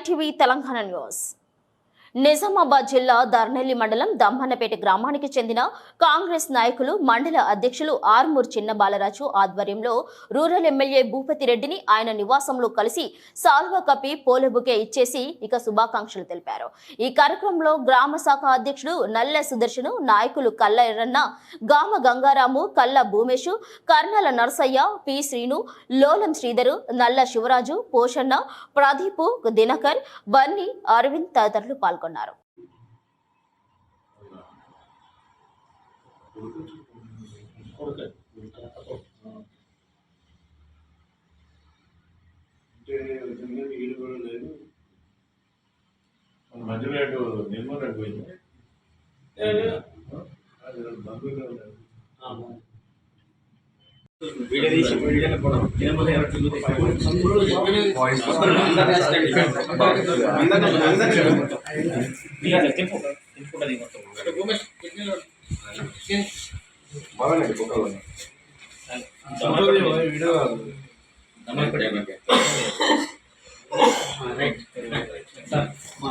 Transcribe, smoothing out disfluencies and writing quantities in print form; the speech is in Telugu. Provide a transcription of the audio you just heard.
9 టీవీ తెలంగాణ న్యూస్. నిజామాబాద్ జిల్లా దర్నెల్లి మండలం దమ్మన్నపేట గ్రామానికి చెందిన కాంగ్రెస్ నాయకులు మండల అధ్యక్షులు ఆర్మూర్ చిన్న బాలరాజు ఆధ్వర్యంలో రూరల్ ఎమ్మెల్యే భూపతి రెడ్డిని ఆయన నివాసంలో కలిసి సాల్వా కప్పి పూలబుకే ఇచ్చేసి ఇక శుభాకాంక్షలు తెలిపారు. ఈ కార్యక్రమంలో గ్రామ శాఖ అధ్యక్షుడు నల్ల సుదర్శను, నాయకులు కల్ల ఎర్రన్న, గామ గంగారాము, కల్ల భూమేశు, కర్నల నరసయ్య, పి శ్రీను, లోలం శ్రీధరు, నల్ల శివరాజు, పోషన్న, ప్రదీపు, దినకర్, బన్నీ, అరవింద్ తదితరులు పాల్గొన్నారు.